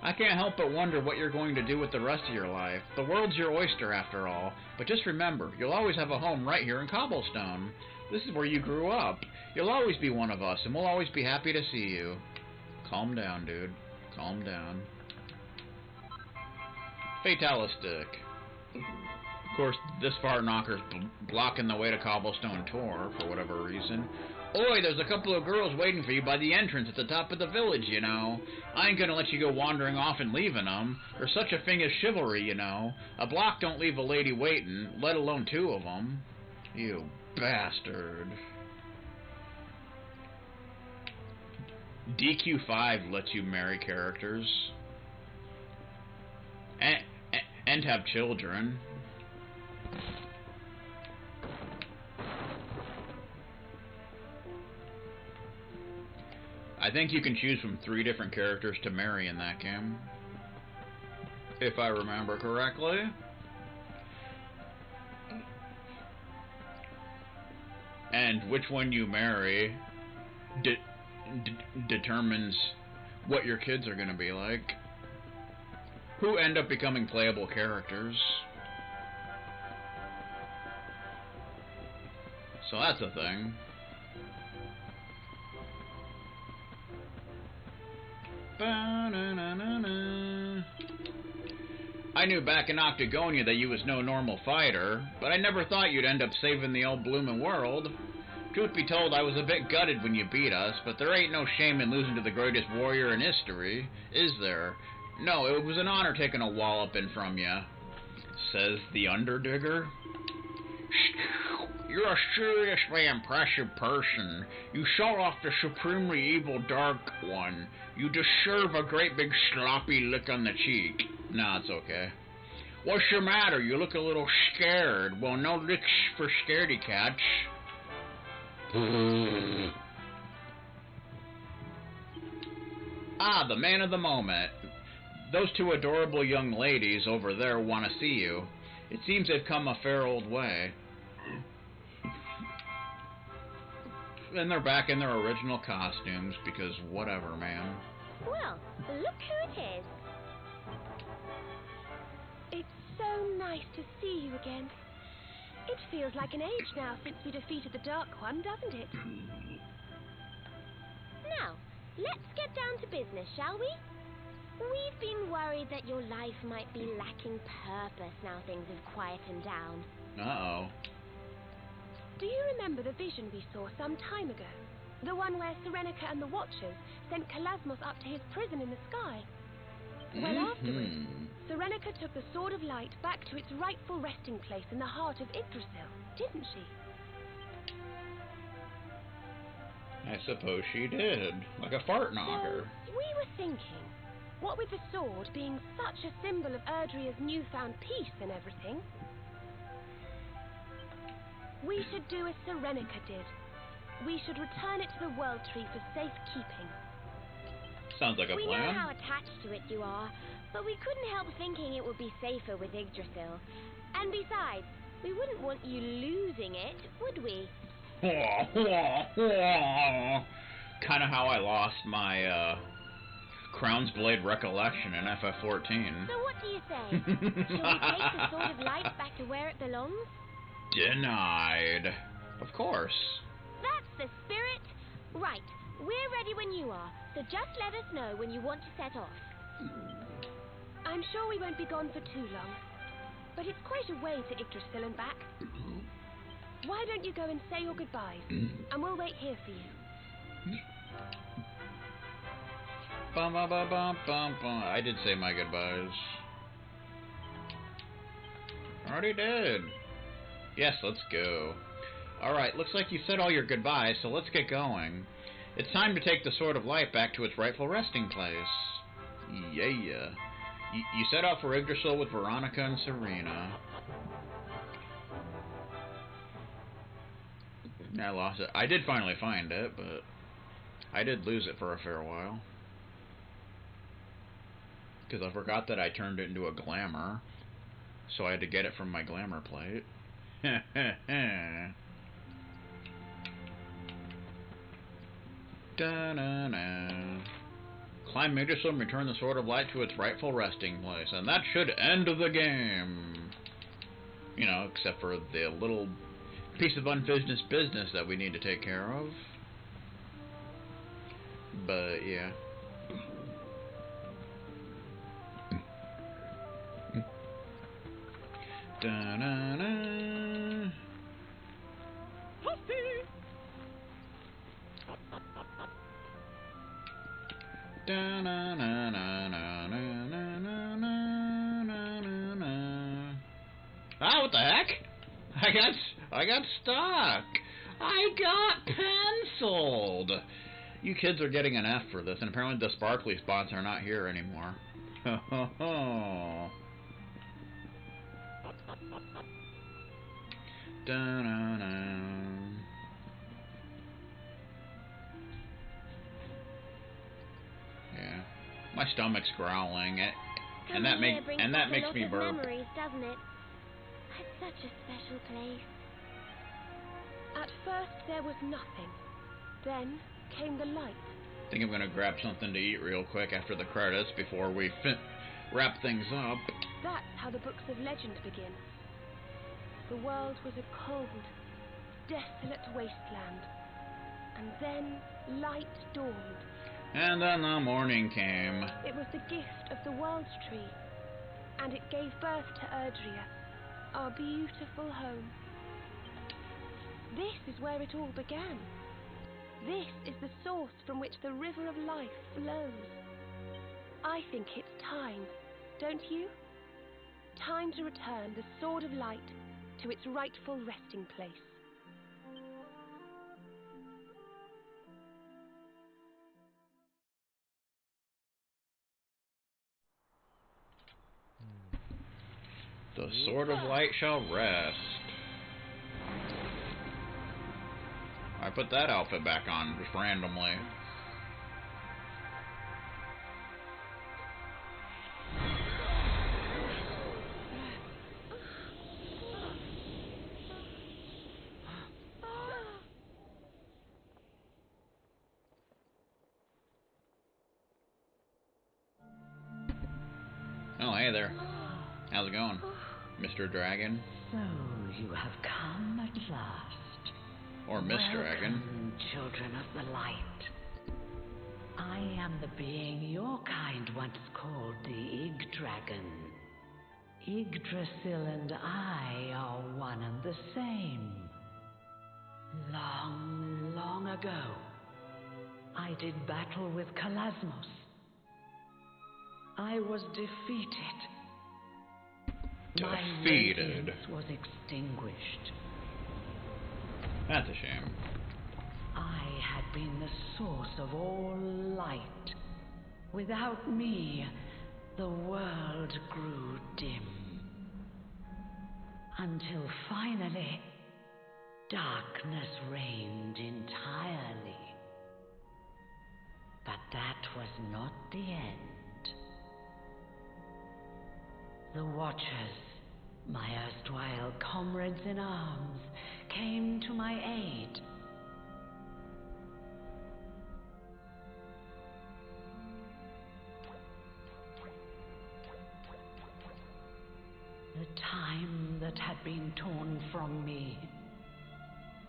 I can't help but wonder what you're going to do with the rest of your life. The world's your oyster, after all. But just remember, you'll always have a home right here in Cobblestone. This is where you grew up. You'll always be one of us, and we'll always be happy to see you. Calm down, dude. Calm down. Fatalistic. Of course, this far knocker's blocking the way to Cobblestone Tor, for whatever reason. Oi, there's a couple of girls waiting for you by the entrance at the top of the village, you know. I ain't gonna let you go wandering off and leaving them. There's such a thing as chivalry, you know. A block don't leave a lady waiting, let alone two of them. You bastard. DQ5 lets you marry characters. And have children. I think you can choose from 3 different characters to marry in that game, if I remember correctly. And which one you marry determines what your kids are going to be like, who end up becoming playable characters. So that's a thing. I knew back in Octagonia that you was no normal fighter, but I never thought you'd end up saving the old bloomin' world. Truth be told, I was a bit gutted when you beat us, but there ain't no shame in losing to the greatest warrior in history, is there? No, it was an honor taking a walloping from you, says the Underdigger. You're a seriously impressive person. You shot off the supremely evil Dark One. You deserve a great big sloppy lick on the cheek. Nah, it's okay. What's the matter? You look a little scared. Well, no licks for scaredy cats. Ah, the man of the moment. Those 2 adorable young ladies over there want to see you. It seems they've come a fair old way. And they're back in their original costumes, because whatever, man. Well, look who it is. It's so nice to see you again. It feels like an age now since we defeated the Dark One, doesn't it? Now, let's get down to business, shall we? We've been worried that your life might be lacking purpose now things have quietened down. Uh-oh. Do you remember the vision we saw some time ago? The one where Serenica and the Watchers sent Kalasmos up to his prison in the sky? Well, afterwards, Serenica took the Sword of Light back to its rightful resting place in the heart of Yggdrasil, didn't she? I suppose she did. Like a fart knocker. So, we were thinking, what with the sword being such a symbol of Erdrea's newfound peace and everything, we should do as Serenica did. We should return it to the World Tree for safekeeping. Sounds like a We know plan. how attached to it you are, but we couldn't help thinking it would be safer with Yggdrasil. And besides, we wouldn't want you losing it, would we? Kind of how I lost my Crown's Blade Recollection in FF14. So what do you say? Shall we take the Sword of Light back to where it belongs? Denied. Of course. That's the spirit. Right, we're ready when you are, so just let us know when you want to set off. I'm sure we won't be gone for too long, but it's quite a way to Yggdrasil and back. Why don't you go and say your goodbyes, and we'll wait here for you. Bum, bum, bum, bum, bum, bum. I did say my goodbyes. Already did. Yes, let's go. Alright, looks like you said all your goodbyes, so let's get going. It's time to take the Sword of Light back to its rightful resting place. Yeah. You set out for Yggdrasil with Veronica and Serena. I lost it. I did finally find it, but I did lose it for a fair while. Because I forgot that I turned it into a glamour. So I had to get it from my glamour plate. Da-na-na. Climb Yggdrasil and return the Sword of Light to its rightful resting place. And that should end the game. You know, except for the little piece of unfinished business that we need to take care of. But, yeah. Da-na-na. Ah, what the heck? I got stuck. I got penciled. You kids are getting an F for this, and apparently the sparkly spots are not here anymore. Yeah, my stomach's growling, and that makes me burp. Memories, doesn't it? It's such a special place. At first there was nothing. Then came the light. I think I'm gonna grab something to eat real quick after the credits before we wrap things up. That's how the books of legend begin. The world was a cold, desolate wasteland. And then light dawned. And then the morning came. It was the gift of the World Tree, and it gave birth to Erdrea, our beautiful home. This is where it all began. This is the source from which the river of life flows. I think it's time, don't you? Time to return the Sword of Light to its rightful resting place. The Sword of Light shall rest. I put that outfit back on just randomly. Oh, hey there. How's it going, Mr. Dragon? So you have come at last. Or Miss Dragon. Welcome, children of the light. I am the being your kind once called the Yggdragon. Yggdrasil and I are one and the same. Long, long ago, I did battle with Kalasmos. I was defeated. My radiance was extinguished. That's a shame. I had been the source of all light. Without me, the world grew dim. Until finally, darkness reigned entirely. But that was not the end. The Watchers, my erstwhile comrades in arms, came to my aid. The time that had been torn from me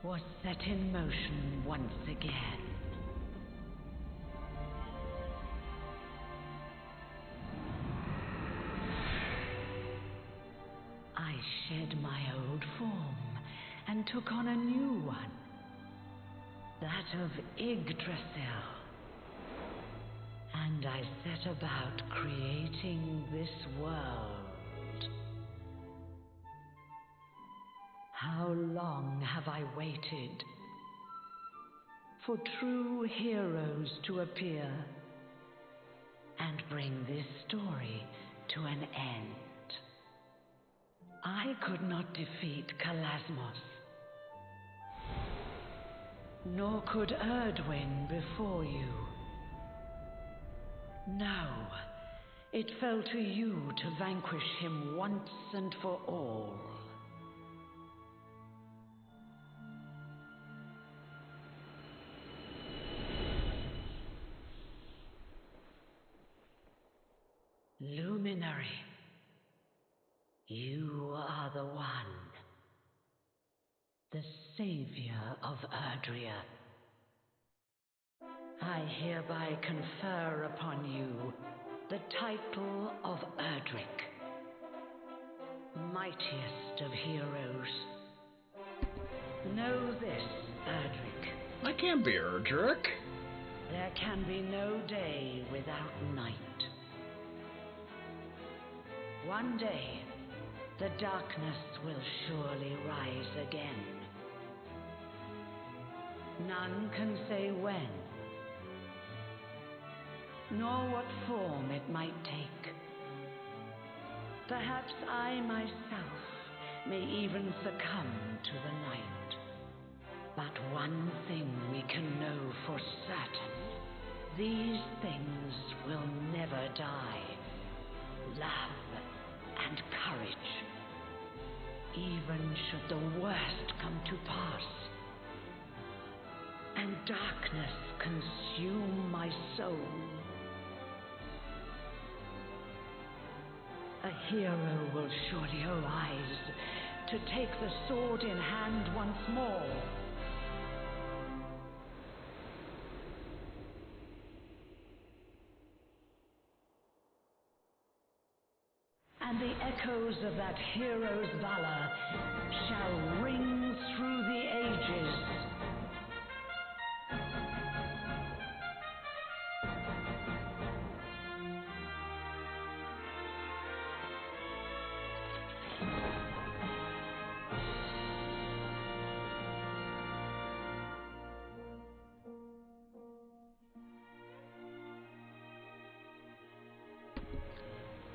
was set in motion once again. I shed my old form and took on a new one, that of Yggdrasil. And I set about creating this world. How long have I waited for true heroes to appear and bring this story to an end? I could not defeat Kalasmos, nor could Erdwin before you. No, it fell to you to vanquish him once and for all. Luminary, you are the one, the savior of Erdrea. I hereby confer upon you the title of Erdrick, mightiest of heroes. Know this, Erdrick. I can't be Erdrick. There can be no day without night. One day, the darkness will surely rise again. None can say when, nor what form it might take. Perhaps I myself may even succumb to the night. But one thing we can know for certain: these things will never die. Love and courage, even should the worst come to pass, and darkness consume my soul. A hero will surely arise to take the sword in hand once more. And the echoes of that hero's valor shall ring through the ages.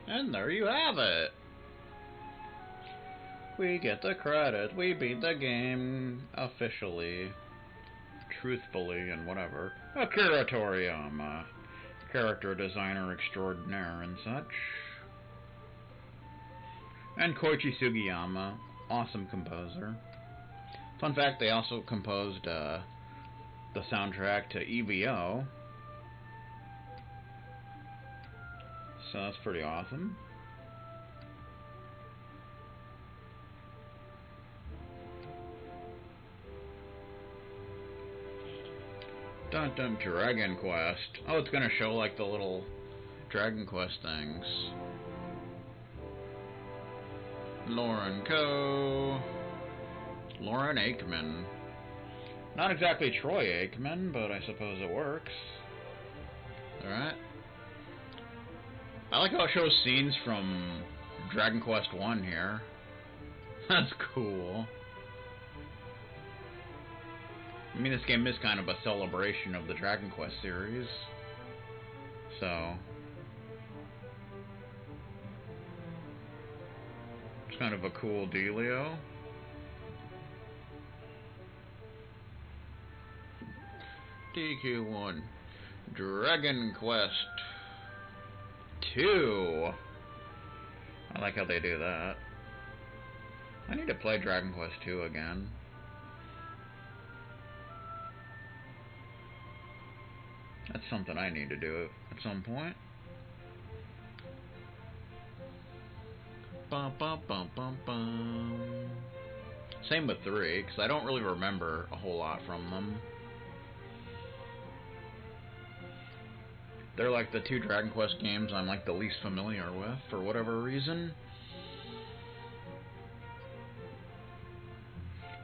And there you have it. We get the credit. We beat the game officially, truthfully, and whatever. Akira Toriyama, character designer extraordinaire and such. And Koichi Sugiyama, awesome composer. Fun fact, they also composed the soundtrack to EVO. So that's pretty awesome. Dun dun, Dragon Quest. Oh, it's gonna show like the little Dragon Quest things. Lauren Coe. Lauren Aikman. Not exactly Troy Aikman, but I suppose it works. Alright. I like how it shows scenes from Dragon Quest 1 here. That's cool. I mean, this game is kind of a celebration of the Dragon Quest series. So it's kind of a cool dealio. DQ1. Dragon Quest 2. I like how they do that. I need to play Dragon Quest 2 again. That's something I need to do at some point. Bum, bum, bum, bum, bum. Same with 3, because I don't really remember a whole lot from them. They're like the 2 Dragon Quest games I'm like the least familiar with, for whatever reason.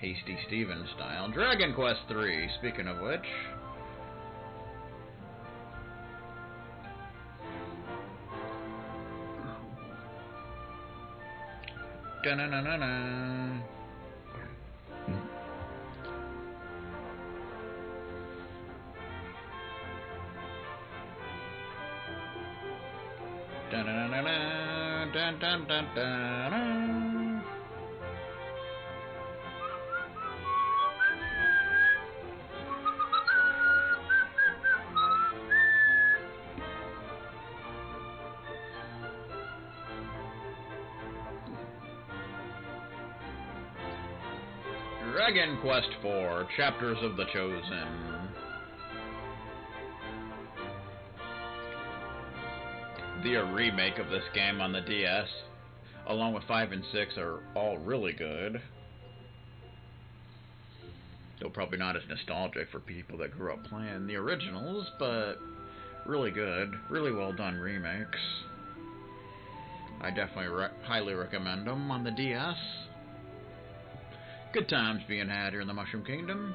Hasty Steven style. Dragon Quest 3, speaking of which. Da-na-na-na-na. Da-na-na-na-na. Dun-dun-dun-dun-dun. Dragon Quest IV, Chapters of the Chosen. The remake of this game on the DS, along with 5 and 6, are all really good. Though probably not as nostalgic for people that grew up playing the originals, but really good, really well done remakes. I definitely highly recommend them on the DS. Good times being had here in the Mushroom Kingdom.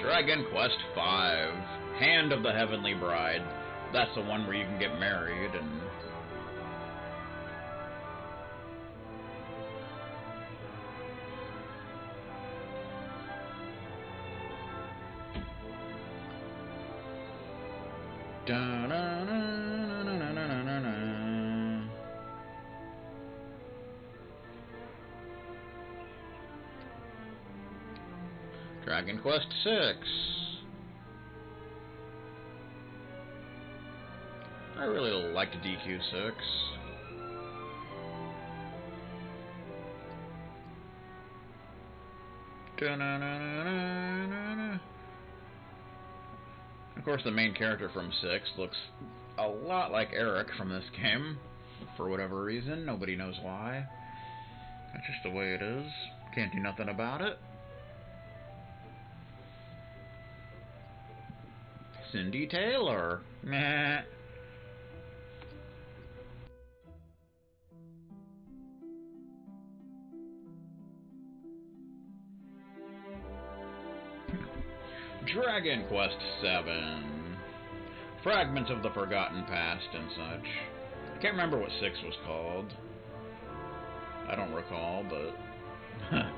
Dragon Quest V, Hand of the Heavenly Bride. That's the one where you can get married and... Dragon Quest VI. I really liked DQ6. Of course, the main character from 6 looks a lot like Eric from this game, for whatever reason. Nobody knows why. That's just the way it is. Can't do nothing about it. Cindy Taylor. Meh. Dragon Quest VII. Fragments of the Forgotten Past and such. I can't remember what 6 was called. I don't recall, but I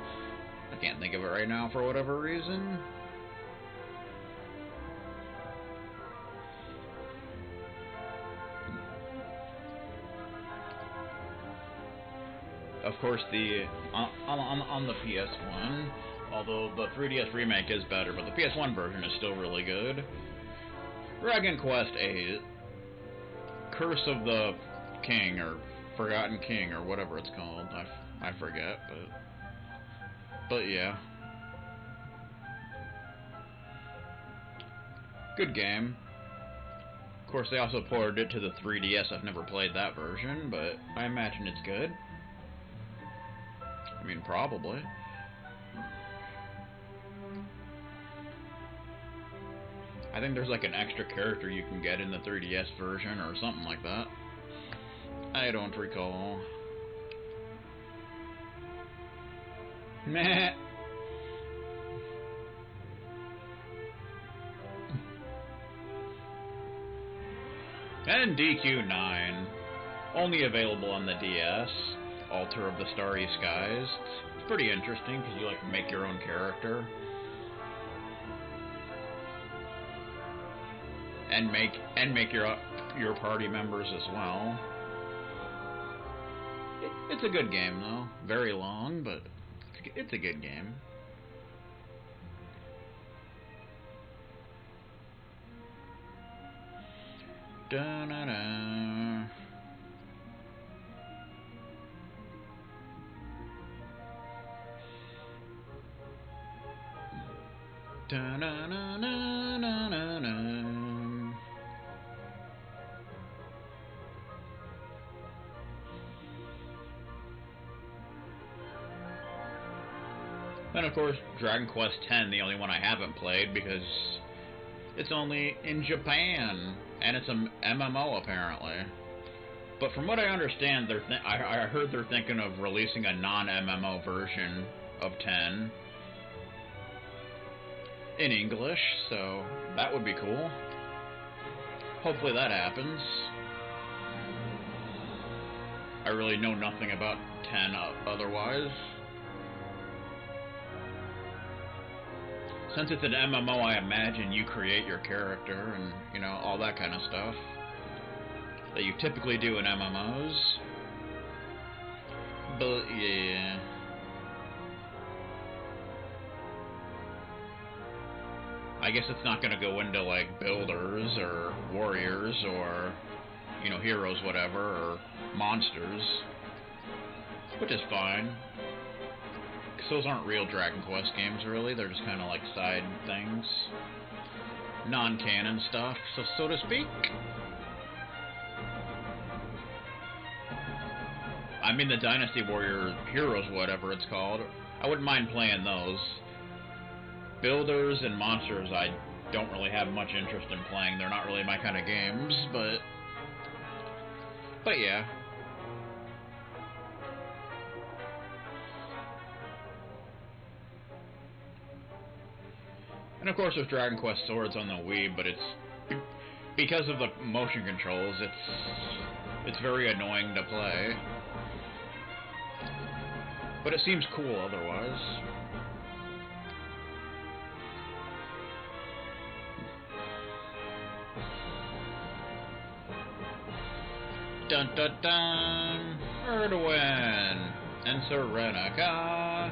can't think of it right now for whatever reason. Of course, on the PS1, although the 3DS remake is better, but the PS1 version is still really good. Dragon Quest VIII, Curse of the King, or Forgotten King, or whatever it's called. I forget, but yeah. Good game. Of course, they also ported it to the 3DS. I've never played that version, but I imagine it's good. I mean, probably. I think there's like an extra character you can get in the 3DS version or something like that. I don't recall. Meh. And DQ9. Only available on the DS. Altar of the Starry Skies. It's pretty interesting because you like make your own character. and make your party members as well. It's a good game though. Very long, but it's a good game. Da-na-na. Da-na-na-na-na-na-na. And of course, Dragon Quest X, the only one I haven't played because it's only in Japan, and it's an MMO apparently. But from what I understand, I heard they're thinking of releasing a non-MMO version of 10 in English, so that would be cool. Hopefully that happens. I really know nothing about 10 otherwise. Since it's an MMO, I imagine you create your character and, you know, all that kind of stuff that you typically do in MMOs. But, yeah. I guess it's not going to go into, like, builders or warriors or, you know, heroes, whatever, or monsters. Which is fine. Those aren't real Dragon Quest games, really. They're just kind of like side things. Non-canon stuff, so to speak. I mean, the Dynasty Warrior Heroes, whatever it's called, I wouldn't mind playing those. Builders and monsters, I don't really have much interest in playing. They're not really my kind of games, but yeah. And of course there's Dragon Quest Swords on the Wii, but it's because of the motion controls, it's very annoying to play. But it seems cool otherwise. Dun dun dun! Erdwin and Serenica.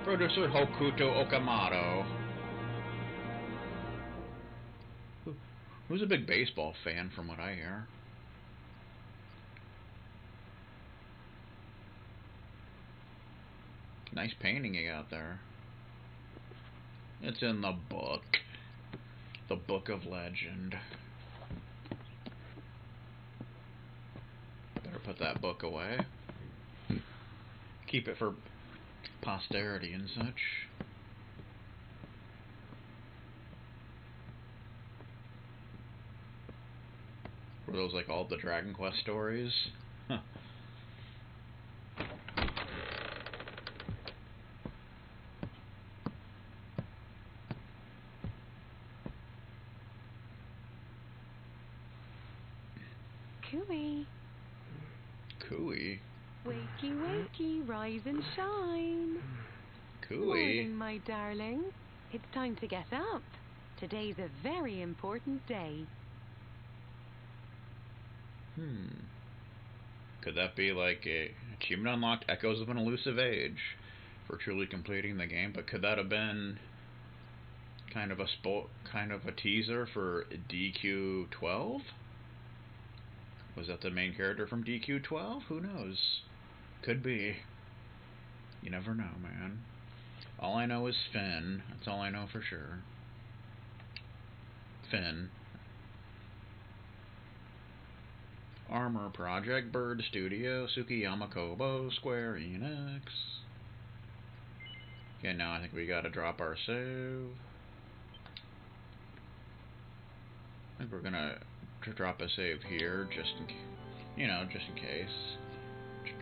Producer Hokuto Okamoto. Who's a big baseball fan from what I hear. Nice painting you got there. It's in the book. The Book of Legend. Better put that book away. Keep it for posterity and such. Were those like all the Dragon Quest stories? Huh. Cooey. Cooey? Wakey, wakey, rise and shine. Cooey? Morning, my darling. It's time to get up. Today's a very important day. Could that be like a achievement unlocked, Echoes of an Elusive Age, for truly completing the game? But could that have been kind of a teaser for DQ12? Was that the main character from DQ12? Who knows? Could be. You never know, man. All I know is Finn. That's all I know for sure. Finn. Armor Project, Bird Studio, Tsukiyama Kobo, Square Enix. Okay, now I think we gotta drop our save. I think we're gonna drop a save here, just in case.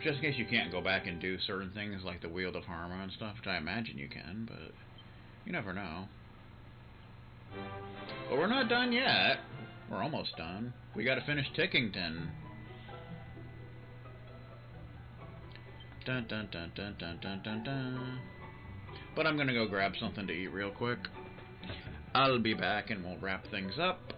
Just in case you can't go back and do certain things like the Wheel of Harma and stuff, which I imagine you can, but you never know. But we're not done yet. We're almost done. We gotta finish Tickington. Dun dun dun dun dun dun dun dun. But I'm gonna go grab something to eat real quick. I'll be back and we'll wrap things up.